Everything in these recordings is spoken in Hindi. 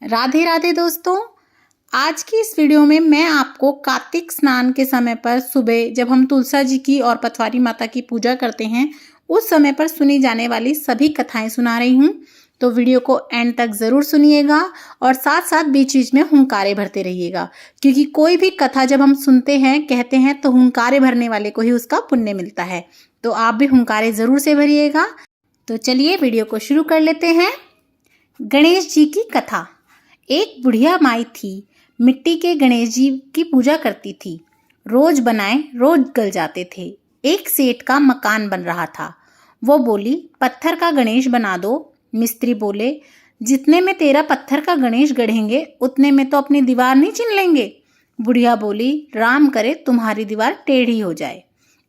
राधे राधे दोस्तों। आज की इस वीडियो में मैं आपको कार्तिक स्नान के समय पर सुबह जब हम तुलसा जी की और पथवारी माता की पूजा करते हैं उस समय पर सुनी जाने वाली सभी कथाएं सुना रही हूँ। तो वीडियो को एंड तक ज़रूर सुनिएगा और साथ साथ बीच बीच में हुंकारे भरते रहिएगा, क्योंकि कोई भी कथा जब हम सुनते हैं कहते हैं तो हुंकारे भरने वाले को ही उसका पुण्य मिलता है। तो आप भी हुंकारे ज़रूर से भरिएगा। तो चलिए वीडियो को शुरू कर लेते हैं। गणेश जी की कथा। एक बुढ़िया माई थी, मिट्टी के गणेश जी की पूजा करती थी। रोज बनाए रोज गल जाते थे। एक सेठ का मकान बन रहा था। वो बोली, पत्थर का गणेश बना दो। मिस्त्री बोले, जितने में तेरा पत्थर का गणेश गढ़ेंगे उतने में तो अपनी दीवार नहीं चिन लेंगे। बुढ़िया बोली, राम करे तुम्हारी दीवार टेढ़ी हो जाए।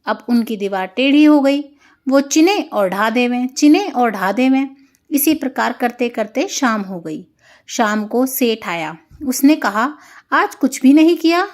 अब उनकी दीवार टेढ़ी हो गई। वो चिने और ढा देवें, चिने और ढा देवें। इसी प्रकार करते करते शाम हो गई। शाम को सेठ आया। उसने कहा, आज कुछ भी नहीं किया?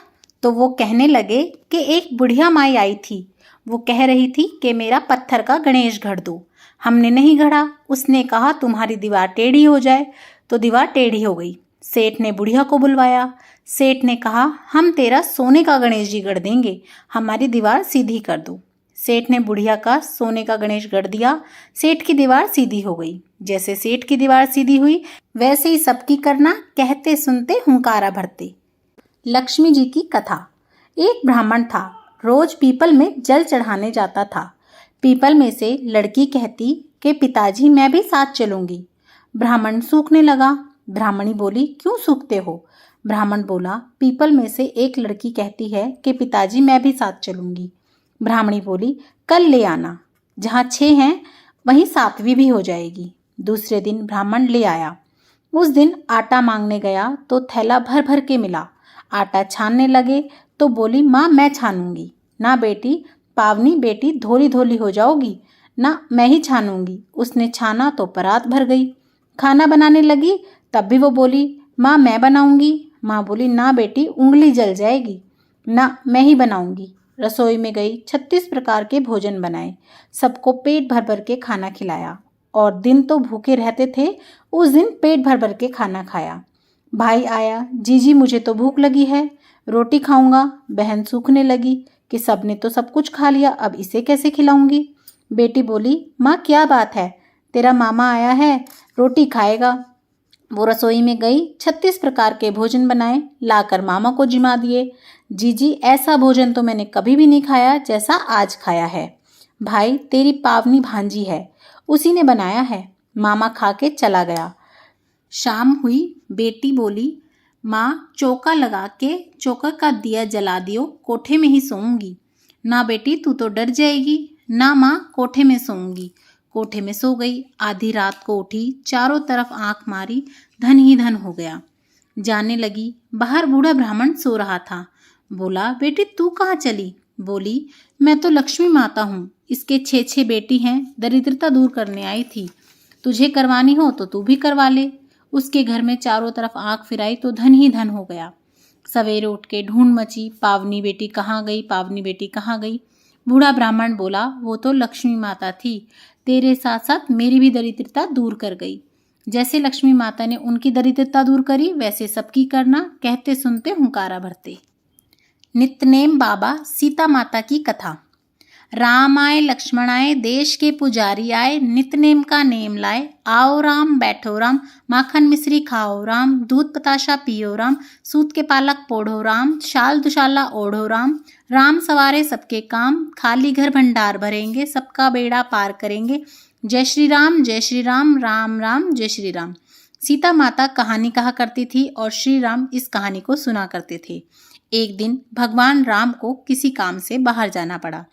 तो वो कहने लगे कि एक बुढ़िया माई आई थी। वो कह रही थी कि मेरा पत्थर का गणेश गढ़ दो। हमने नहीं गढ़ा। उसने कहा तुम्हारी दीवार टेढ़ी हो जाए, तो दीवार टेढ़ी हो गई। सेठ ने बुढ़िया को बुलवाया। सेठ ने कहा, हम तेरा सोने का गणेश जी गढ़ देंगे, हमारी दीवार सीधी कर दो। सेठ ने बुढ़िया का सोने का गणेश गढ़ दिया। सेठ की दीवार सीधी हो गई। जैसे सेठ की दीवार सीधी हुई वैसे ही सबकी करना, कहते सुनते हुंकारा भरते। लक्ष्मी जी की कथा। एक ब्राह्मण था, रोज पीपल में जल चढ़ाने जाता था। पीपल में से लड़की कहती कि पिताजी मैं भी साथ चलूंगी। ब्राह्मण सूखने लगा। ब्राह्मणी बोली, क्यों सूखते हो? ब्राह्मण बोला, पीपल में से एक लड़की कहती है कि पिताजी मैं भी साथ चलूंगी। ब्राह्मणी बोली, कल ले आना, जहाँ 6 हैं वहीं 7वीं भी हो जाएगी। दूसरे दिन ब्राह्मण ले आया। उस दिन आटा मांगने गया तो थैला भर भर के मिला। आटा छानने लगे तो बोली, माँ मैं छानूंगी। ना बेटी, पावनी बेटी धोली धोली हो जाओगी, ना मैं ही छानूंगी। उसने छाना तो परात भर गई। खाना बनाने लगी तब भी वो बोली, माँ मैं बनाऊंगी। माँ बोली, ना बेटी उंगली जल जाएगी, ना मैं ही बनाऊंगी। रसोई में गई, 36 प्रकार के भोजन बनाए, सबको पेट भर भर के खाना खिलाया। और दिन तो भूखे रहते थे, उस दिन पेट भर भर के खाना खाया। भाई आया, जीजी मुझे तो भूख लगी है, रोटी खाऊंगा। बहन सूखने लगी कि सबने तो सब कुछ खा लिया, अब इसे कैसे खिलाऊंगी। बेटी बोली, माँ क्या बात है, तेरा मामा आया है, रोटी खाएगा। वो रसोई में गई, 36 प्रकार के भोजन बनाए, लाकर मामा को जिमा दिए। जीजी ऐसा भोजन तो मैंने कभी भी नहीं खाया जैसा आज खाया है। भाई तेरी पावनी भांजी है, उसी ने बनाया है। मामा खा के चला गया। शाम हुई। बेटी बोली, माँ चौका लगा के चौका का दिया जला दियो, कोठे में ही सोऊंगी। ना बेटी तू तो डर जाएगी। ना माँ कोठे में सोऊंगी। कोठे में सो गई। आधी रात को उठी, चारों तरफ आंख मारी, धन ही धन हो गया। जाने लगी। बाहर बूढ़ा ब्राह्मण सो रहा था। बोला, बेटी तू कहाँ चली? बोली, मैं तो लक्ष्मी माता हूँ, इसके 6 बेटी हैं, दरिद्रता दूर करने आई थी। तुझे करवानी हो तो तू भी करवा ले। उसके घर में चारों तरफ आंख फिराई तो धन ही धन हो गया। सवेरे उठ के ढूंढ मची, पावनी बेटी कहाँ गई, पावनी बेटी कहाँ गई। बूढ़ा ब्राह्मण बोला, वो तो लक्ष्मी माता थी, तेरे साथ साथ मेरी भी दरिद्रता दूर कर गई। जैसे लक्ष्मी माता ने उनकी दरिद्रता दूर करी वैसे सबकी करना, कहते सुनते हुंकारा भरते। नित्यनेम बाबा सीता माता की कथा। राम आए लक्ष्मण आए, देश के पुजारी आए, नित्यनेम का नेम लाए। आओ राम बैठो राम, माखन मिश्री खाओ राम, दूध बताशा पियो राम, सूत के पालक पोढ़ो राम, शाल दुशाला ओढ़ो राम। राम सवारे सबके काम, खाली घर भंडार भरेंगे, सबका बेड़ा पार करेंगे। जय श्री राम राम राम जय श्री राम। सीता माता कहानी कहा करती थी और श्री राम इस कहानी को सुना करते थे। एक दिन भगवान राम को किसी काम से बाहर जाना पड़ा।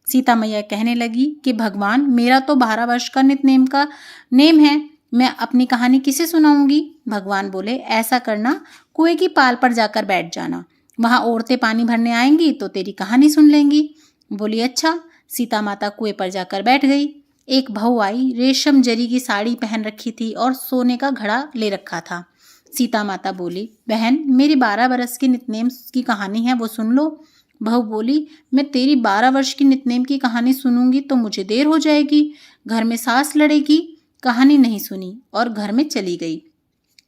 सीता मैया कहने लगी कि भगवान मेरा तो 12 वर्ष का नित्यनेम का नेम है, मैं अपनी कहानी किसे सुनाऊंगी? भगवान बोले, ऐसा करना, कुएं की पाल पर जाकर बैठ जाना, वहां औरतें पानी भरने आएंगी तो तेरी कहानी सुन लेंगी। बोली, अच्छा। सीता माता कुएं पर जाकर बैठ गई। एक बहू आई, रेशम जरी की साड़ी पहन रखी थी और सोने का घड़ा ले रखा था। सीता माता बोली, बहन मेरी 12 वर्ष की नित्यनेम की कहानी है, वो सुन लो। बहू बोली, मैं तेरी 12 वर्ष की नित्यनेम की कहानी सुनूंगी तो मुझे देर हो जाएगी, घर में सास लड़ेगी। कहानी नहीं सुनी और घर में चली गई।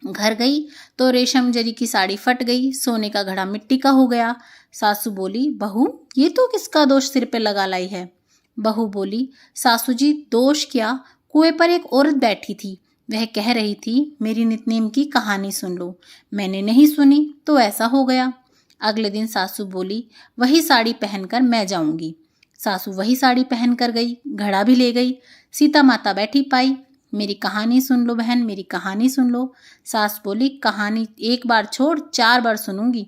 घर गई तो रेशम जरी की साड़ी फट गई, सोने का घड़ा मिट्टी का हो गया। सासू बोली, बहू ये तो किसका दोष सिर पे लगा लाई है। बहू बोली, सासू जी दोष क्या, कुएं पर एक औरत बैठी थी, वह कह रही थी मेरी नितनेम की कहानी सुन लो, मैंने नहीं सुनी तो ऐसा हो गया। अगले दिन सासू बोली, वही साड़ी पहनकर मैं जाऊंगी। सासू वही साड़ी पहन कर गई, घड़ा भी ले गई। सीता माता बैठी पाई, मेरी कहानी सुन लो बहन, मेरी कहानी सुन लो। सास बोली, कहानी एक बार छोड़ 4 बार सुनूंगी।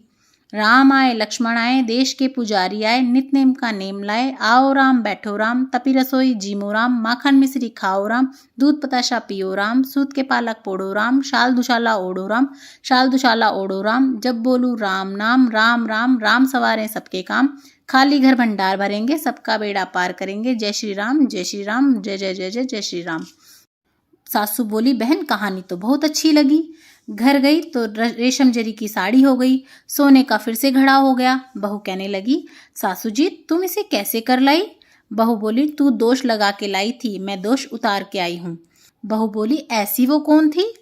राम आए लक्ष्मण आए, देश के पुजारी आए, नितनेम का नेम लाए, आओ राम बैठो राम, तपी रसोई जीमो राम, माखन मिश्री खाओ राम, दूध बताशा पियो राम, सूत के पालक पोड़ो राम, शाल दुशाला ओढ़ो राम, शाल दुशाला ओढ़ो राम, जब बोलू राम नाम, राम राम राम सवारे सबके काम, खाली घर भंडार भरेंगे, सबका बेड़ा पार करेंगे, जय श्री राम जय श्री राम, जय जय जय जय जय श्री राम। सासू बोली, बहन कहानी तो बहुत अच्छी लगी। घर गई तो रेशम जरी की साड़ी हो गई, सोने का फिर से घड़ा हो गया। बहू कहने लगी, सासू जी तुम इसे कैसे कर लाई। बहू बोली, तू दोष लगा के लाई थी, मैं दोष उतार के आई हूँ। बहू बोली, ऐसी वो कौन थी।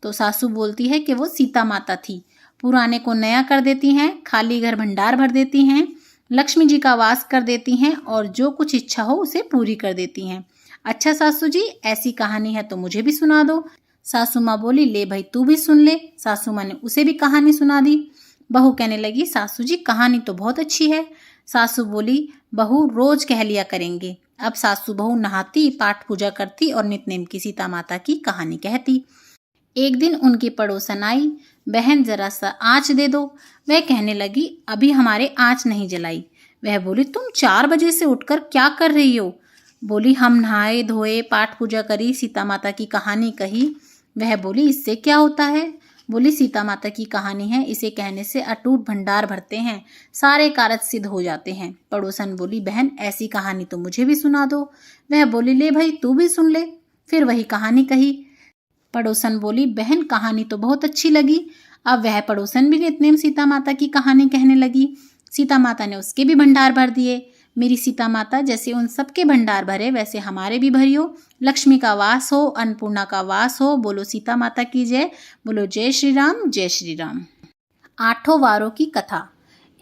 तो सासू बोलती है कि वो सीता माता थी, पुराने को नया कर देती हैं, खाली घर भंडार भर देती हैं, लक्ष्मी जी का वास कर देती हैं और जो कुछ इच्छा हो उसे पूरी कर देती हैं। अच्छा सासू जी, ऐसी कहानी है तो मुझे भी सुना दो। सासू माँ बोली, ले भाई तू भी सुन ले। सासू माँ ने उसे भी कहानी सुना दी। बहू कहने लगी, सासू जी कहानी तो बहुत अच्छी है। सासू बोली, बहू रोज कह लिया करेंगे। अब सासू बहू नहाती, पाठ पूजा करती और नितनेम की सीता माता की कहानी कहती। एक दिन उनकी पड़ोसन आई, बहन जरा सा आँच दे दो। वह कहने लगी, अभी हमारे आँच नहीं जलाई। वह बोली, तुम 4 बजे से उठकर क्या कर रही हो। बोली, हम नहाए धोए, पाठ पूजा करी, सीता माता की कहानी कही। वह बोली, इससे क्या होता है। बोली, सीता माता की कहानी है, इसे कहने से अटूट भंडार भरते हैं, सारे कार्य सिद्ध हो जाते हैं। पड़ोसन बोली, बहन ऐसी कहानी तो मुझे भी सुना दो। वह बोली, ले भाई तू भी सुन ले। फिर वही कहानी कही। पड़ोसन बोली, बहन कहानी तो बहुत अच्छी लगी। अब वह पड़ोसन भी नितनेम सीता माता की कहानी कहने लगी। सीता माता ने उसके भी भंडार भर दिए। मेरी सीता माता जैसे उन सबके भंडार भरे, वैसे हमारे भी भरियो। लक्ष्मी का वास हो, अन्नपूर्णा का वास हो। बोलो सीता माता की जय, बोलो जय श्री राम जय श्री राम। 8 वारों की कथा।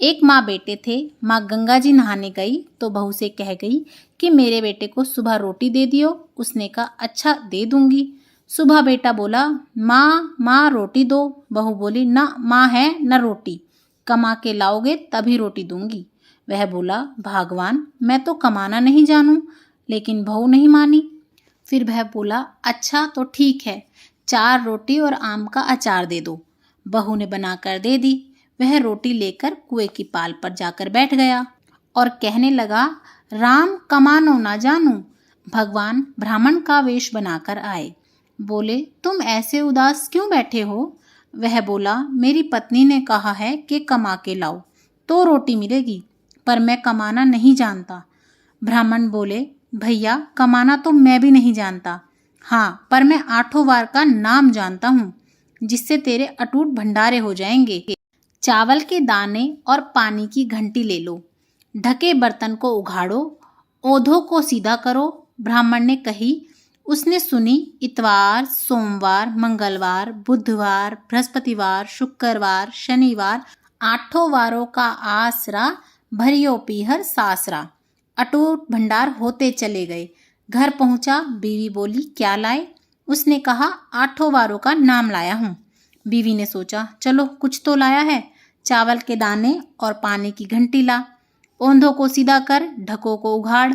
एक माँ बेटे थे। माँ गंगा जी नहाने गई तो बहू से कह गई कि मेरे बेटे को सुबह रोटी दे दियो। उसने कहा, अच्छा दे दूंगी। सुबह बेटा बोला, माँ रोटी दो। बहू बोली, ना माँ है न रोटी, कमा के लाओगे तभी रोटी दूंगी। वह बोला, भगवान मैं तो कमाना नहीं जानूं। लेकिन बहू नहीं मानी। फिर वह बोला, अच्छा तो ठीक है, 4 रोटी और आम का अचार दे दो। बहू ने बनाकर दे दी। वह रोटी लेकर कुएं की पाल पर जाकर बैठ गया और कहने लगा, राम कमानो ना जानू। भगवान ब्राह्मण का वेश बनाकर आए। बोले, तुम ऐसे उदास क्यों बैठे हो। वह बोला, मेरी पत्नी ने कहा है कि कमा के लाओ तो रोटी मिलेगी, पर मैं कमाना नहीं जानता। ब्राह्मण बोले, भैया कमाना तो मैं भी नहीं जानता, हाँ पर मैं 8 वार का नाम जानता हूँ, जिससे तेरे अटूट भंडारे हो जाएंगे। चावल के दाने और पानी की घंटी ले लो, ढके बर्तन को उघाड़ो, ओधों को सीधा करो। ब्राह्मण ने कही, उसने सुनी। इतवार, सोमवार, मंगलवार, बुधवार, बृहस्पतिवार, शुक्रवार, शनिवार, 8 वारों का आसरा, भरियो पीहर सासरा। अटूट भंडार होते चले गए। घर पहुंचा, बीवी बोली, क्या लाए। उसने कहा, 8 वारों का नाम लाया हूँ। बीवी ने सोचा, चलो कुछ तो लाया है। चावल के दाने और पानी की घंटी ला, ओंधों को सीधा कर, ढकों को उघाड़।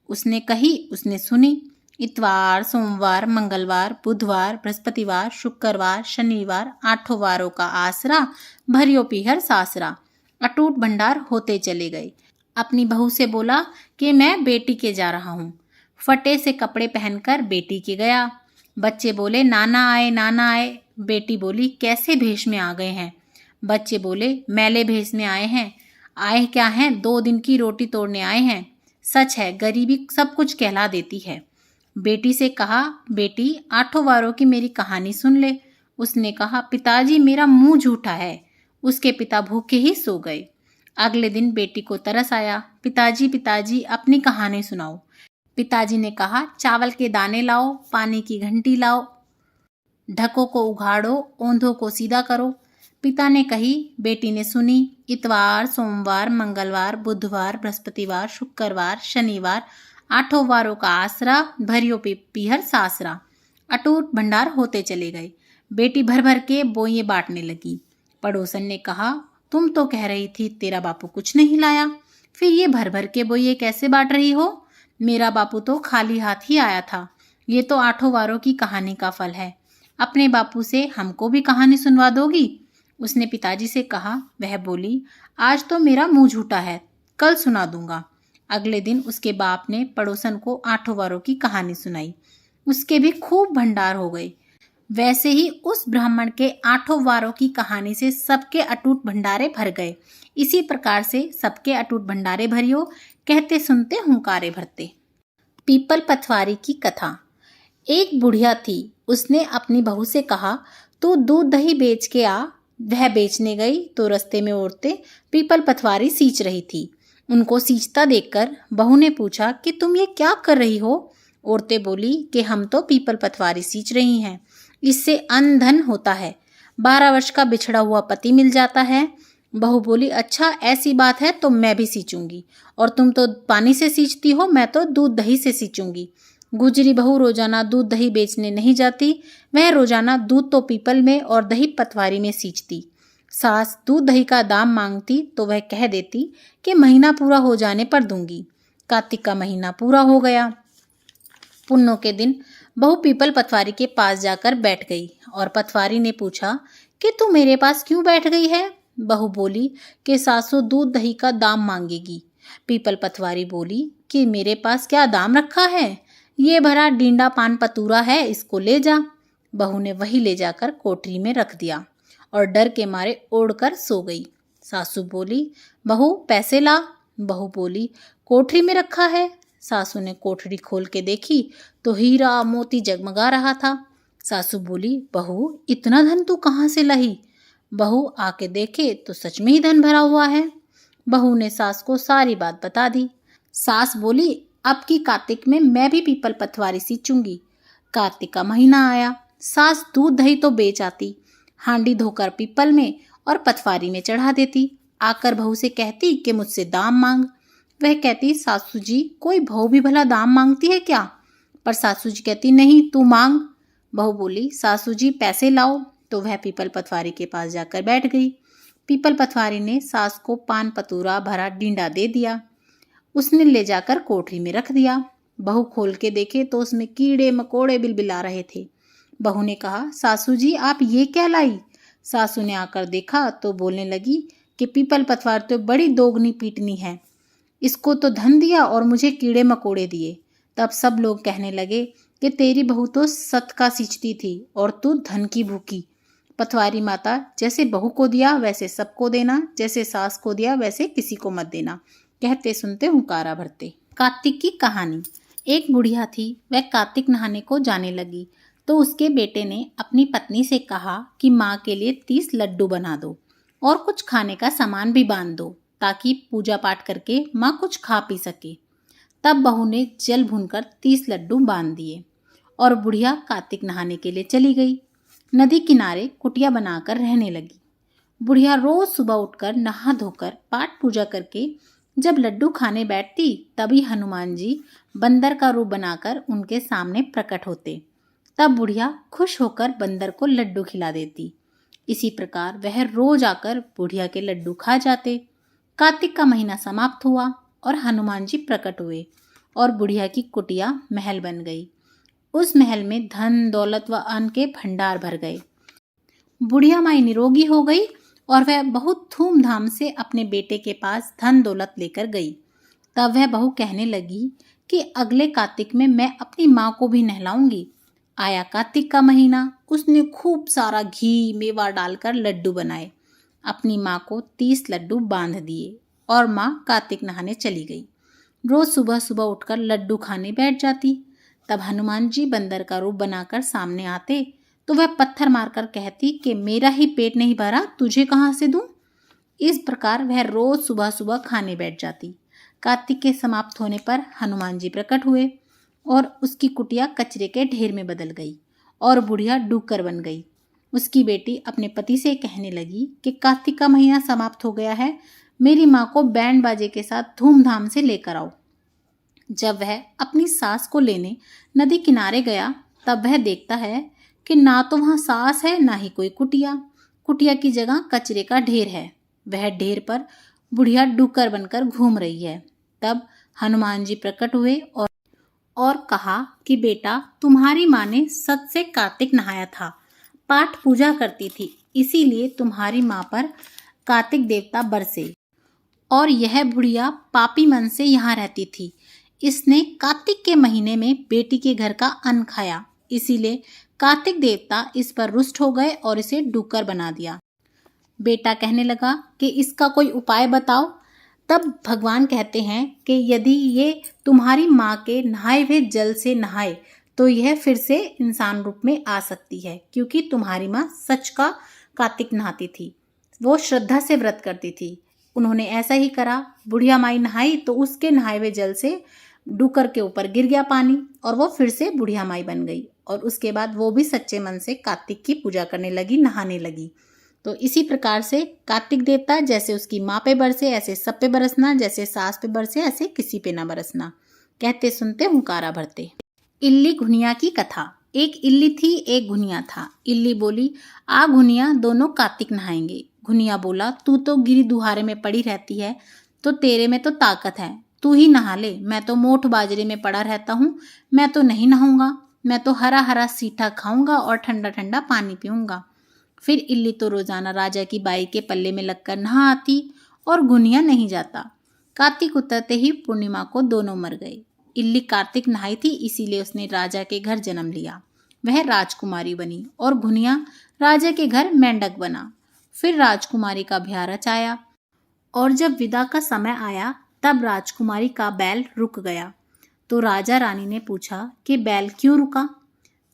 उसने कही, उसने सुनी। इतवार, सोमवार, मंगलवार, बुधवार, बृहस्पतिवार, शुक्रवार, शनिवार, 8 वारों का आसरा, भरियो पीहर सासरा। अटूट भंडार होते चले गए। अपनी बहू से बोला कि मैं बेटी के जा रहा हूँ। फटे से कपड़े पहनकर बेटी के गया। बच्चे बोले, नाना आए नाना आए। बेटी बोली, कैसे भेष में आ गए हैं। बच्चे बोले, मैले भेष में आए हैं। आए क्या हैं, 2 दिन की रोटी तोड़ने आए हैं। सच है, गरीबी सब कुछ कहला देती है। बेटी से कहा, बेटी 8 वारों की मेरी कहानी सुन ले। उसने कहा, पिताजी मेरा मुंह झूठा है। उसके पिता भूखे ही सो गए। अगले दिन बेटी को तरस आया, पिताजी पिताजी अपनी कहानी सुनाओ। पिताजी ने कहा, चावल के दाने लाओ, पानी की घंटी लाओ, ढकों को उघाड़ो, ओंधों को सीधा करो। पिता ने कही, बेटी ने सुनी। इतवार, सोमवार, मंगलवार, बुधवार, बृहस्पतिवार, शुक्रवार, शनिवार, 8 वारों का आसरा, भरियो पीहर सासरा। अटूट भंडार होते चले गए। बेटी भर भर के बोइये बांटने लगी। पड़ोसन ने कहा, तुम तो कह रही थी तेरा बापू कुछ नहीं लाया, फिर ये भर भर के बोइये कैसे बांट रही हो? मेरा बापू तो खाली हाथ ही आया था। ये तो 8 वारों की कहानी का फल है। अपने बापू से हमको भी कहानी सुनवा दोगी? उसने पिताजी से कहा। वह बोली, आज तो मेरा मुंह झूठा है, कल सुना दूंगा। अगले दिन उसके बाप ने पड़ोसन को 8 वारों की कहानी सुनाई। उसके भी खूब भंडार हो गए। वैसे ही उस ब्राह्मण के 8 वारों की कहानी से सबके अटूट भंडारे भर गए। इसी प्रकार से सबके अटूट भंडारे भरियो, कहते सुनते हुंकारे भरते। पीपल पथवारी की कथा। एक बुढ़िया थी। उसने अपनी बहू से कहा, तू दूध दही बेच के आ। वह बेचने गई तो रास्ते में औरतें पीपल पथवारी सींच रही थी। उनको सींचता देखकर बहू ने पूछा कि तुम ये क्या कर रही हो? औरतें बोली कि हम तो पीपल पथवारी सींच रही हैं, इससे अन्न धन होता है, 12 वर्ष का बिछड़ा हुआ पति मिल जाता है। बहू बोली, अच्छा ऐसी बात है तो मैं भी सींचूंगी, और तुम तो पानी से सींचती हो, मैं तो दूध दही से सींचूंगी। गुजरी बहू रोजाना दूध दही बेचने नहीं जाती, वह रोजाना दूध तो पीपल में और दही पथवारी में सींचती। सास दूध दही का दाम मांगती तो वह कह देती कि महीना पूरा हो जाने पर दूंगी। कार्तिक का महीना पूरा हो गया। पुन्नों के दिन बहू पीपल पथवारी के पास जाकर बैठ गई और पथवारी ने पूछा कि तू मेरे पास क्यों बैठ गई है? बहू बोली कि सासू दूध दही का दाम मांगेगी। पीपल पथवारी बोली कि मेरे पास क्या दाम रखा है, ये भरा डींडा पान पतूरा है, इसको ले जा। बहू ने वही ले जाकर कोठरी में रख दिया और डर के मारे ओढ़कर सो गई। सासू बोली, बहू पैसे ला। बहू बोली, कोठरी में रखा है। सासू ने कोठरी खोल के देखी तो हीरा मोती जगमगा रहा था। सासू बोली, बहू इतना धन तू कहाँ से लाई? बहू आके देखे तो सच में ही धन भरा हुआ है। बहू ने सास को सारी बात बता दी। सास बोली, अब की कार्तिक में मैं भी पीपल पथवारी सींचूंगी। कार्तिक का महीना आया। सास दूध दही तो बेच आती, हांडी धोकर पीपल में और पथवारी में चढ़ा देती। आकर बहू से कहती कि मुझसे दाम मांग। वह कहती, सासू जी कोई बहू भी भला दाम मांगती है क्या? पर सासू जी कहती, नहीं तू मांग। बहू बोली, सासू जी पैसे लाओ। तो वह पीपल पथवारी के पास जाकर बैठ गई। पीपल पथवारी ने सास को पान पतूरा भरा डींडा दे दिया। उसने ले जाकर कोठरी में रख दिया। बहू खोल के देखे तो उसमें कीड़े मकोड़े बिलबिला रहे थे। बहू ने कहा, सासू जी आप ये क्या लाई? सासू ने आकर देखा तो बोलने लगी कि पीपल पथवार तो बड़ी दोगनी पीटनी है, इसको तो धन दिया और मुझे कीड़े मकोड़े दिए। तब सब लोग कहने लगे कि तेरी बहू तो सत का सींचती थी और तू धन की भूखी। पथवारी माता, जैसे बहू को दिया वैसे सबको देना, जैसे सास को दिया वैसे किसी को मत देना, कहते सुनते हुंकारा भरते। कार्तिक की कहानी। एक बुढ़िया थी, वह कार्तिक नहाने को जाने लगी तो उसके बेटे ने अपनी पत्नी से कहा कि माँ के लिए 30 लड्डू बना दो और कुछ खाने का सामान भी बांध दो, ताकि पूजा पाठ करके माँ कुछ खा पी सके। तब बहू ने जल भूनकर 30 लड्डू बांध दिए और बुढ़िया कार्तिक नहाने के लिए चली गई। नदी किनारे कुटिया बनाकर रहने लगी। बुढ़िया रोज सुबह उठकर नहा धोकर पाठ पूजा करके जब लड्डू खाने बैठती, तभी हनुमान जी बंदर का रूप बनाकर उनके सामने प्रकट होते। तब बुढ़िया खुश होकर बंदर को लड्डू खिला देती। इसी प्रकार वह रोज आकर बुढ़िया के लड्डू खा जाते। कार्तिक का महीना समाप्त हुआ और हनुमान जी प्रकट हुए और बुढ़िया की कुटिया महल बन गई। उस महल में धन दौलत व अन्न के भंडार भर गए। बुढ़िया माई निरोगी हो गई और वह बहुत धूमधाम से अपने बेटे के पास धन दौलत लेकर गई। तब वह बहू कहने लगी कि अगले कार्तिक में मैं अपनी माँ को भी नहलाऊंगी। आया कार्तिक का महीना, उसने खूब सारा घी मेवा डालकर लड्डू बनाए। अपनी माँ को 30 लड्डू बांध दिए और माँ कार्तिक नहाने चली गई। रोज सुबह सुबह उठकर लड्डू खाने बैठ जाती। तब हनुमान जी बंदर का रूप बनाकर सामने आते तो वह पत्थर मारकर कहती कि मेरा ही पेट नहीं भरा, तुझे कहाँ से दूं? इस प्रकार वह रोज सुबह सुबह खाने बैठ जाती। कार्तिक के समाप्त होने पर हनुमान जी प्रकट हुए और उसकी कुटिया कचरे के ढेर में बदल गई और बुढ़िया डूकर बन गई। उसकी बेटी अपने पति से कहने लगी कि कार्तिक का महीना समाप्त हो गया है, मेरी माँ को बैंड बाजे के साथ धूमधाम से लेकर आओ। जब वह अपनी सास को लेने नदी किनारे गया तब वह देखता है कि ना तो वहाँ सास है ना ही कोई कुटिया। कुटिया की जगह कचरे का ढेर है। वह ढेर पर बुढ़िया डूकर बनकर घूम रही है। तब हनुमान जी प्रकट हुए और कहा कि बेटा, तुम्हारी माँ ने सच से कार्तिक नहाया था, पाठ पूजा करती थी, इसीलिए तुम्हारी माँ पर कार्तिक देवता बरसे और यह बुढ़िया पापी मन से यहाँ रहती थी। इसने कार्तिक के महीने में बेटी के घर का अन्न खाया, इसीलिए कार्तिक देवता इस पर रुष्ट हो गए और इसे डूकर बना दिया। बेटा कहने लगा कि इसका कोई उपाय बताओ। तब भगवान कहते हैं कि यदि ये तुम्हारी माँ के नहाए हुए जल से नहाए तो यह फिर से इंसान रूप में आ सकती है, क्योंकि तुम्हारी माँ सच का कार्तिक नहाती थी, वो श्रद्धा से व्रत करती थी। उन्होंने ऐसा ही करा। बुढ़िया माई नहाई तो उसके नहाए हुए जल से डूकर के ऊपर गिर गया पानी और वो फिर से बुढ़िया माई बन गई। और उसके बाद वो भी सच्चे मन से कार्तिक की पूजा करने लगी, नहाने लगी। तो इसी प्रकार से कार्तिक देवता जैसे उसकी माँ पे बरसे ऐसे सब पे बरसना, जैसे सास पे बरसे ऐसे किसी पे ना बरसना। कहते सुनते हुंकारा भरते। इल्ली घुनिया की कथा। एक इल्ली थी, एक घुनिया था। इल्ली बोली, आ घुनिया, दोनों कार्तिक नहाएंगे। घुनिया बोला, तू तो गिरी दुहारे में पड़ी रहती है, तो तेरे में तो ताकत है, तू ही नहा ले। मैं तो मोठ बाजरे में पड़ा रहता हूँ, मैं तो नहीं नहाऊंगा। मैं तो हरा हरा सीठा खाऊंगा और ठंडा ठंडा पानी पीऊंगा। फिर इल्ली तो रोजाना राजा की बाई के पल्ले में लगकर नहा आती और घुनिया नहीं जाता। कार्तिक उतरते ही पूर्णिमा को दोनों मर गए। इल्ली कार्तिक नहाई थी, इसीलिए उसने राजा के घर जन्म लिया, वह राजकुमारी बनी, और घुनिया राजा के घर मेंढक बना। फिर राजकुमारी का ब्याह रचाया और जब विदा का समय आया तब राजकुमारी का बैल रुक गया। तो राजा रानी ने पूछा कि बैल क्यों रुका,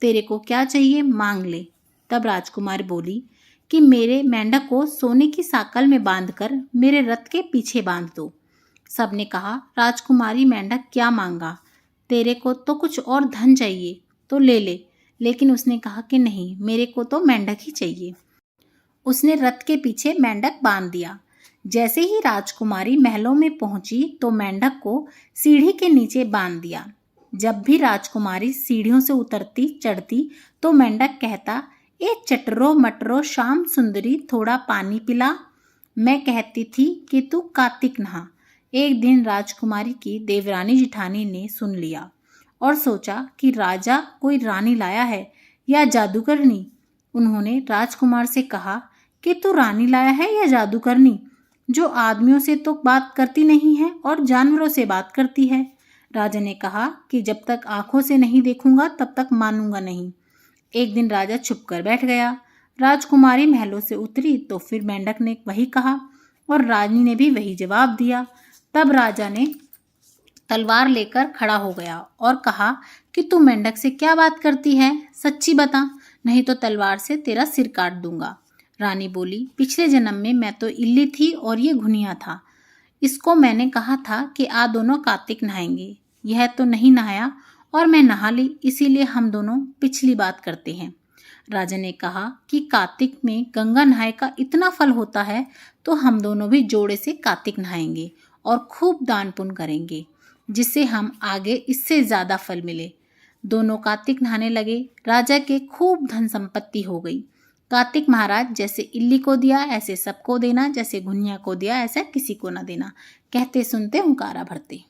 तेरे को क्या चाहिए, मांग ले। तब राजकुमारी बोली कि मेरे मेंढक को सोने की साकल में बांधकर मेरे रथ के पीछे बांध दो। सबने कहा, राजकुमारी मेंढक क्या मांगा, तेरे को तो कुछ और धन चाहिए तो ले ले। लेकिन उसने कहा कि नहीं, मेरे को तो मेंढक ही चाहिए। उसने रथ के पीछे मेंढक बांध दिया। जैसे ही राजकुमारी महलों में पहुंची तो मेंढक को सीढ़ी के नीचे बांध दिया। जब भी राजकुमारी सीढ़ियों से उतरती चढ़ती तो मेंढक कहता, ए चटरो मटरो शाम सुंदरी, थोड़ा पानी पिला। मैं कहती थी कि तू कार्तिक नहा। एक दिन राजकुमारी की देवरानी जिठानी ने सुन लिया और सोचा कि राजा कोई रानी लाया है या जादूगरनी। उन्होंने राजकुमार से कहा कि तू रानी लाया है या जादूगरनी, जो आदमियों से तो बात करती नहीं है और जानवरों से बात करती है। राजा ने कहा कि जब तक आंखों से नहीं देखूंगा तब तक मानूंगा नहीं। एक दिन राजा छुप कर बैठ गया। राजकुमारी महलों से उतरी तो फिर मेंढक ने वही कहा और रानी ने भी वही जवाब दिया। तब राजा ने तलवार लेकर खड़ा हो गया और कहा कि तू मेंढक से क्या बात करती है, सच्ची बता, नहीं तो तलवार से तेरा सिर काट दूंगा। रानी बोली, पिछले जन्म में मैं तो इल्ली थी और ये घुनिया था। इसको मैंने कहा था कि आ दोनों कार्तिक नहाएंगे, यह तो नहीं नहाया और मैं नहा ली, इसीलिए हम दोनों पिछली बात करते हैं। राजा ने कहा कि कार्तिक में गंगा नहाए का इतना फल होता है तो हम दोनों भी जोड़े से कार्तिक नहाएंगे और खूब दान पुण्य करेंगे, जिससे हम आगे इससे ज़्यादा फल मिले। दोनों कार्तिक नहाने लगे। राजा के खूब धन संपत्ति हो गई। कार्तिक महाराज, जैसे इल्ली को दिया ऐसे सबको देना, जैसे घुनिया को दिया ऐसा किसी को न देना। कहते सुनते हुंकारा भरते।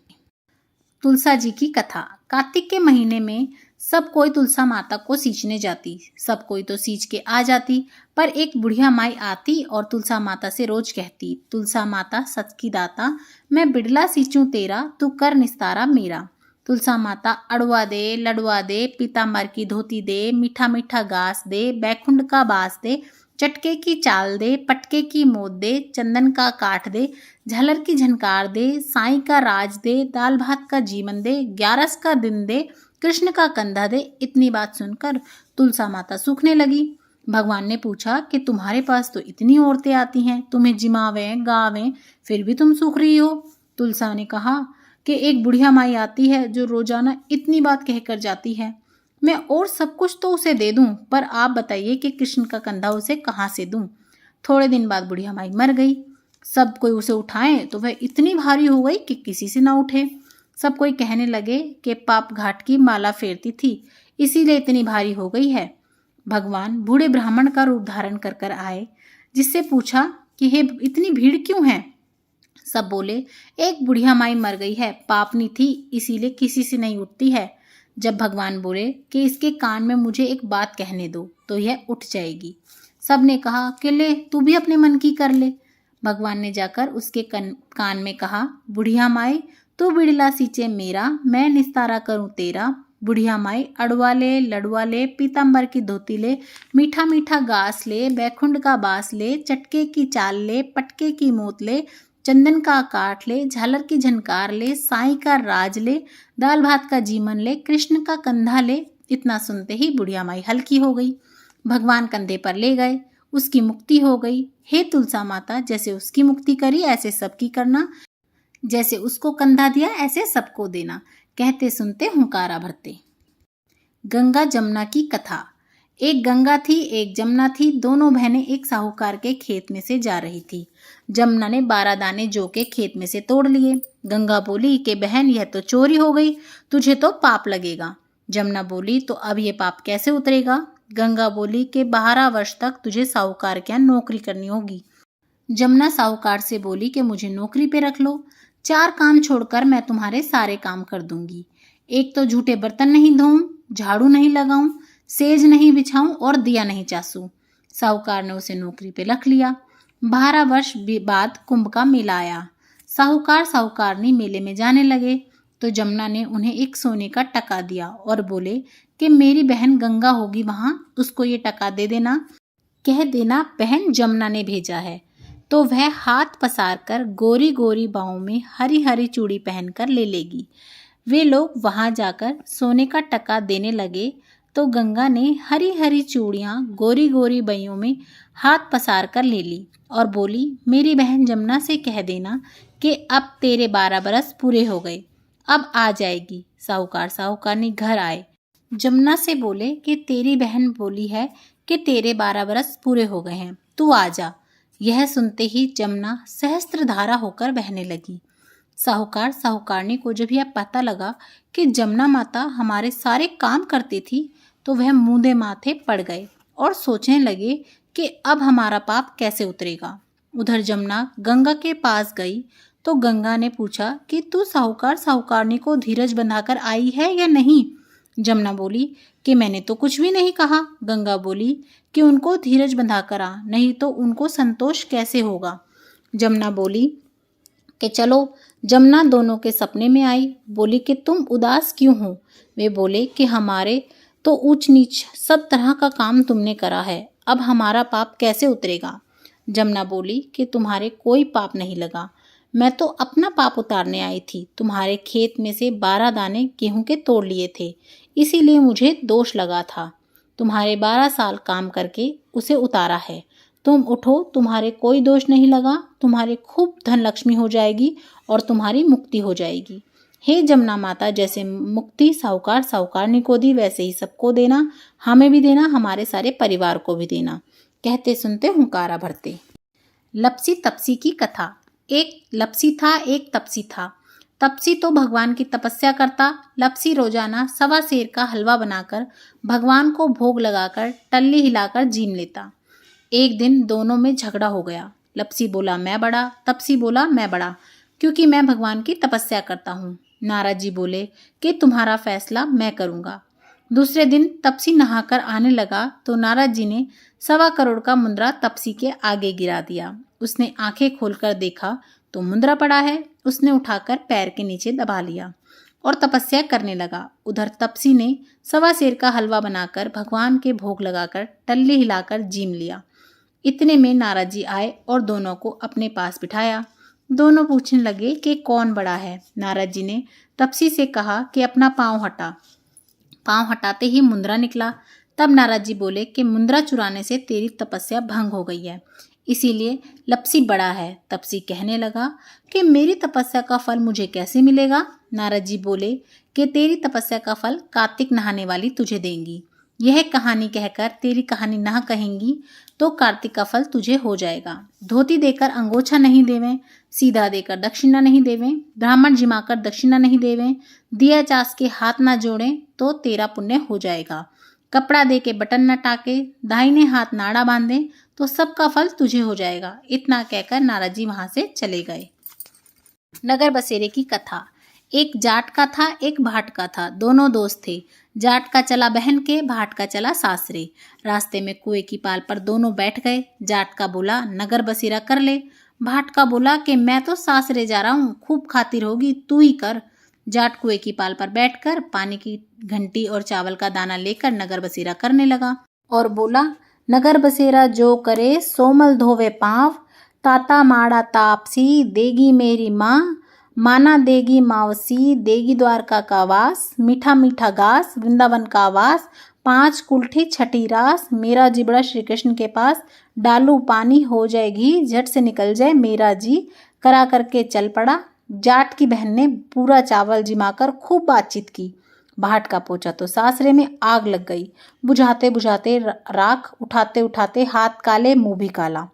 तुलसा जी की कथा। कार्तिक के महीने में सब कोई तुलसा माता को सींचने जाती। सब कोई तो सींच के आ जाती, पर एक बुढ़िया माई आती और तुलसा माता से रोज कहती, तुलसा माता सच की दाता, मैं बिड़ला सींचूं तेरा, तू कर निस्तारा मेरा। तुलसा माता अड़वा दे, लड़वा दे, पीतांबर की धोती दे, मीठा मीठा घास दे, बैकुंठ का बास दे, चटके की चाल दे, पटके की मोद दे, चंदन का काठ दे, झालर की झनकार दे, साईं का राज दे, दाल भात का जीवन दे, 11 का दिन दे, कृष्ण का कंधा दे। इतनी बात सुनकर तुलसा माता सूखने लगी। भगवान ने पूछा कि तुम्हारे पास तो इतनी औरतें आती हैं, तुम्हें जिमावें गावें, फिर भी तुम सूख रही हो। तुलसा ने कहा कि एक बुढ़िया माई आती है जो रोजाना इतनी बात कहकर जाती है। मैं और सब कुछ तो उसे दे दूं, पर आप बताइए कि कृष्ण का कंधा उसे कहाँ से दूं। थोड़े दिन बाद बुढ़िया माई मर गई। सब कोई उसे उठाए तो वह इतनी भारी हो गई कि किसी से ना उठे। सब कोई कहने लगे कि पाप घाट की माला फेरती थी, इसीलिए इतनी भारी हो गई है। भगवान बूढ़े ब्राह्मण का रूप धारण कर कर आए, जिससे पूछा कि हे, इतनी भीड़ क्यों है। सब बोले, एक बुढ़िया माई मर गई है, पापनी थी, इसीलिए किसी से नहीं उठती है। जब भगवान बोले कि इसके कान में मुझे एक बात कहने दो तो यह उठ जाएगी। सब ने कहा कि ले, तू भी अपने मन की कर ले। भगवान ने जाकर उसके कान में कहा, बुढ़िया माई तू बिड़ला सींचे मेरा, मैं निस्तारा करूं तेरा। बुढ़िया माई अड़वा ले, लड़वा ले, पीताम्बर की धोती ले, मीठा मीठा घास ले, बैकुंठ का बास ले, चटके की चाल ले, पटके की मोत ले, चंदन का काट ले, झालर की झनकार ले, साईं का राज ले, दाल भात का जीमन ले, कृष्ण का कंधा ले। इतना सुनते ही बुढ़िया माई हल्की हो गई। भगवान कंधे पर ले गए, उसकी मुक्ति हो गई। हे तुलसा माता, जैसे उसकी मुक्ति करी ऐसे सबकी करना, जैसे उसको कंधा दिया ऐसे सबको देना। कहते सुनते हुंकारा भरते। गंगा जमुना की कथा। एक गंगा थी, एक जमुना थी। दोनों बहनें एक साहूकार के खेत में से जा रही थी। जमुना ने 12 दाने जौ के खेत में से तोड़ लिए। गंगा बोली कि बहन, यह तो चोरी हो गई, तुझे तो पाप लगेगा। जमुना बोली, तो अब ये पाप कैसे उतरेगा। गंगा बोली कि 12 वर्ष तक तुझे साहूकार के यहाँ नौकरी करनी होगी। जमुना साहूकार से बोली कि मुझे नौकरी पे रख लो, 4 काम छोड़कर मैं तुम्हारे सारे काम कर दूंगी। एक तो झूठे बर्तन नहीं धोऊं, झाड़ू नहीं लगाऊं, सेज नहीं बिछाऊं और दिया नहीं चासूं। साहूकार ने उसे नौकरी पे रख लिया। 12 वर्ष बाद कुंभ का मेला आया। साहूकार साहूकारनी मेले में जाने लगे तो जमुना ने उन्हें एक सोने का टका दिया और बोले कि मेरी बहन गंगा होगी वहां, उसको ये टका दे देना, कह देना बहन जमुना ने भेजा है। तो वह हाथ पसार कर गोरी गोरी बाहों में हरी हरी चूड़ी पहनकर ले लेगी। वे लोग वहां जाकर सोने का टका देने लगे तो गंगा ने हरी हरी चूड़ियां गोरी गोरी बाहों में हाथ पसार कर ले ली और बोली, मेरी बहन जमुना से कह देना कि अब तेरे 12 बरस पूरे हो गए, अब आ जाएगी। साहूकार साहूकारनी घर आए। जमुना से बोले कि तेरी बहन बोली है कि तेरे 12 बरस पूरे हो गए हैं, तू आ जा। यह सुनते ही जमुना सहस्त्रधारा होकर बहने लगी। साहूकार साहूकारनी को जब यह पता लगा कि जमुना माता हमारे सारे काम करती थी तो वह मूंदे माथे पड़ गए और सोचने लगे कि अब हमारा पाप कैसे उतरेगा। उधर जमुना गंगा के पास गई तो गंगा ने पूछा कि तू साहूकार साहूकारनी को धीरज बंधाकर आई है या नहीं। जमुना बोली कि मैंने तो कुछ भी नहीं कहा। गंगा बोली कि उनको धीरज बंधाकर आ, नहीं तो उनको संतोष कैसे होगा। जमुना बोली कि चलो। जमुना दोनों के सपने में आई। बोली कि तुम उदास क्यों हो। वे बोले कि हमारे तो ऊंच नीच सब तरह का काम तुमने करा है, अब हमारा पाप कैसे उतरेगा। जमुना बोली कि तुम्हारे कोई पाप नहीं लगा, मैं तो अपना पाप उतारने आई थी। तुम्हारे खेत में से 12 दाने गेहूं के तोड़ लिए थे, इसीलिए मुझे दोष लगा था। तुम्हारे 12 साल काम करके उसे उतारा है। तुम उठो, तुम्हारे कोई दोष नहीं लगा, तुम्हारे खूब धन लक्ष्मी हो जाएगी और तुम्हारी मुक्ति हो जाएगी। हे जमुना माता, जैसे मुक्ति साहूकार साहूकारनी को दी वैसे ही सबको देना, हमें भी देना, हमारे सारे परिवार को भी देना। कहते सुनते हुंकारा भरते। लपसी तपसी की कथा। एक लपसी था, एक तपसी था। तपसी तो भगवान की तपस्या करता। लपसी रोजाना 1.25 सेर का हलवा बनाकर भगवान को भोग लगाकर टल्ली हिलाकर जीम लेता। एक दिन दोनों में झगड़ा हो गया। लपसी बोला मैं बड़ा, तपसी बोला मैं बड़ा, क्योंकि मैं भगवान की तपस्या करता हूँ। नारद जी बोले कि तुम्हारा फैसला मैं करूँगा। दूसरे दिन तपसी नहाकर आने लगा तो नारद जी ने 1.25 करोड़ का मुंद्रा तपसी के आगे गिरा दिया। उसने आंखें खोलकर देखा तो मुंद्रा पड़ा है। उसने उठाकर पैर के नीचे दबा लिया और तपस्या करने लगा। उधर तपसी ने 1.25 सेर का हलवा बनाकर भगवान के भोग लगाकर टल्ली हिलाकर जीम लिया। इतने में नारद जी आए और दोनों को अपने पास बिठाया। दोनों पूछने लगे कि कौन बड़ा है। नारद जी ने तपसी से कहा कि अपना पाँव हटा। पाँव हटाते ही मुंद्रा निकला। तब नारद जी बोले कि मुंद्रा चुराने से तेरी तपस्या भंग हो गई है, इसीलिए लपसी बड़ा है। तपसी कहने लगा कि मेरी तपस्या का फल मुझे कैसे मिलेगा। नारद जी बोले कि तेरी तपस्या का फल कार्तिक नहाने वाली तुझे देंगी। यह कहानी कहकर तेरी कहानी ना कहेंगी तो कार्तिक का फल तुझे हो जाएगा। धोती देकर अंगोछा नहीं देवें, सीधा देकर दक्षिणा नहीं देवें, ब्राह्मण जिमाकर दक्षिणा नहीं देवें, दिया चास के हाथ ना जोड़ें तो तेरा पुण्य हो जाएगा। कपड़ा दे के बटन न टाके, दाहिने हाथ नाड़ा बांधे तो सबका फल तुझे हो जाएगा। इतना कहकर नारद जी वहां से चले गए। नगर बसेरे की कथा। एक जाट का था, एक भाट का था। दोनों दोस्त थे। जाट का चला बहन के, भाट का चला सासरे। रास्ते में कुएं की पाल पर दोनों बैठ गए। जाट का बोला नगर बसेरा कर ले। भाट का बोला कि मैं तो सासरे जा रहा हूँ, खूब खातिर होगी, तू ही कर। जाट कुएं की पाल पर बैठकर पानी की घंटी और चावल का दाना लेकर नगर बसेरा करने लगा और बोला नगर बसेरा जो करे सोमल धोवे पाँव, ताता माड़ा तापसी देगी मेरी माँ, माना देगी मावसी देगी द्वारका का वास, मीठा मीठा घास वृंदावन का वास, 5 कुल्ठी छठी रास, मेरा जिबड़ा श्री कृष्ण के पास, डालू पानी हो जाए घी, झट से निकल जाए मेरा जी, करा करके चल पड़ा। जाट की बहन ने पूरा चावल जिमाकर खूब बातचीत की। भाट का पोचा तो सासरे में आग लग गई। बुझाते बुझाते राख, उठाते उठाते हाथ काले मुंह भी काला।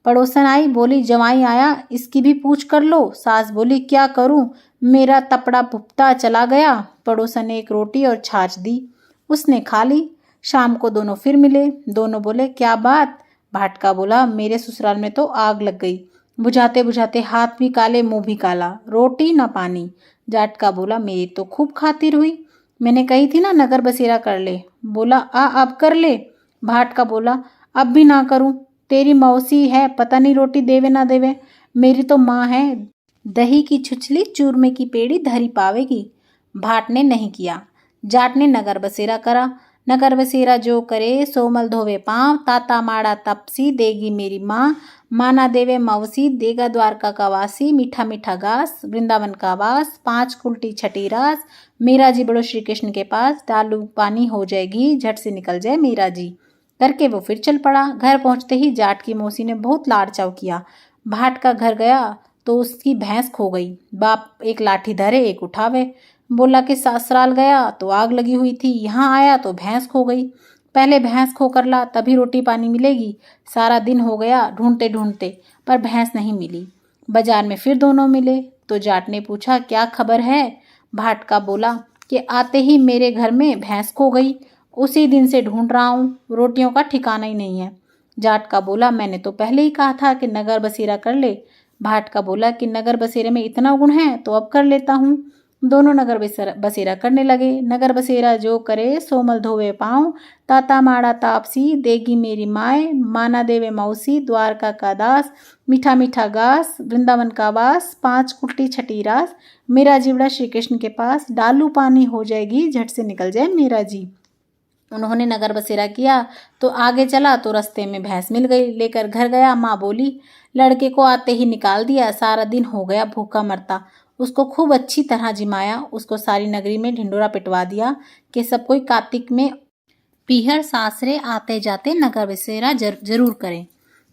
पड़ोसन आई, बोली जवाई आया, इसकी भी पूछ कर लो। सास बोली क्या करूं, मेरा तपड़ा भुपता चला गया। पड़ोसन ने एक रोटी और छाछ दी, उसने खा ली। शाम को दोनों फिर मिले। दोनों बोले क्या बात। भाट का बोला मेरे ससुराल में तो आग लग गई, बुझाते बुझाते हाथ भी काले मुंह भी काला, रोटी न पानी। जाट का बोला मेरी तो खूब खातिर हुई, मैंने कही थी ना नगर बसेरा कर ले। बोला अब कर ले। भाट का बोला अब भी ना करूं, तेरी मौसी है, पता नहीं रोटी देवे ना देवे। मेरी तो माँ है, दही की छुछली चूरमे की पेड़ी धरी पावेगी। भाट ने नहीं किया। जाट ने नगर बसेरा करा। नगर बसेरा जो करे सोमल धोवे पाँव, ताता माड़ा तपसी देगी मेरी माँ, माना देवे मौसी देगा द्वारका का वासी, मीठा मीठा घास वृंदावन का वास, 5 कुल्टी छठी रास, मेरा जी बड़ो श्री कृष्ण के पास, डालू पानी हो जाएगी, झट से निकल जाए मेरा जी, करके वो फिर चल पड़ा। घर पहुंचते ही जाट की मौसी ने बहुत लाड़ चाव किया। भाट का घर गया तो उसकी भैंस खो गई। बाप एक लाठी धरे एक उठावे, बोला कि ससुराल गया तो आग लगी हुई थी, यहाँ आया तो भैंस खो गई। पहले भैंस खो कर ला तभी रोटी पानी मिलेगी। सारा दिन हो गया ढूंढते ढूंढते, पर भैंस नहीं मिली। बाजार में फिर दोनों मिले तो जाट ने पूछा क्या खबर है। भाट का बोला कि आते ही मेरे घर में भैंस खो गई, उसी दिन से ढूंढ रहा हूँ, रोटियों का ठिकाना ही नहीं है। जाट का बोला मैंने तो पहले ही कहा था कि नगर बसेरा कर ले। भाट का बोला कि नगर बसेरे में इतना गुण है तो अब कर लेता हूँ। दोनों नगर बसेरा करने लगे। नगर बसेरा जो करे सोमल धोवे पाँव, ताता माड़ा तापसी देगी मेरी माए, माना देवे मौसी द्वारका का दास, मीठा मीठा घास वृंदावन का वास, 5 कुल्टी छठी रास, मेरा जीवड़ा श्री कृष्ण के पास, डालू पानी हो जाएगी, झट से निकल जाए मेरा जी। उन्होंने नगर बसेरा किया तो आगे चला तो रास्ते में भैंस मिल गई, लेकर घर गया। माँ बोली लड़के को आते ही निकाल दिया, सारा दिन हो गया भूखा मरता। उसको खूब अच्छी तरह जिमाया, उसको सारी नगरी में ढिंडोरा पिटवा दिया कि सब कोई कार्तिक में पीहर सासरे आते जाते नगर बसेरा जरूर करें।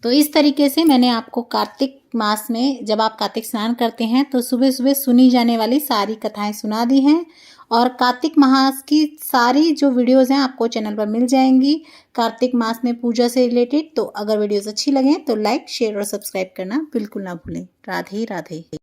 तो इस तरीके से मैंने आपको कार्तिक मास में जब आप कार्तिक स्नान करते हैं तो सुबह सुबह सुनी जाने वाली सारी कथाएं सुना दी हैं। और कार्तिक मास की सारी जो वीडियोस हैं आपको चैनल पर मिल जाएंगी कार्तिक मास में पूजा से रिलेटेड। तो अगर वीडियोस अच्छी लगें तो लाइक शेयर और सब्सक्राइब करना बिल्कुल ना भूलें। राधे राधे।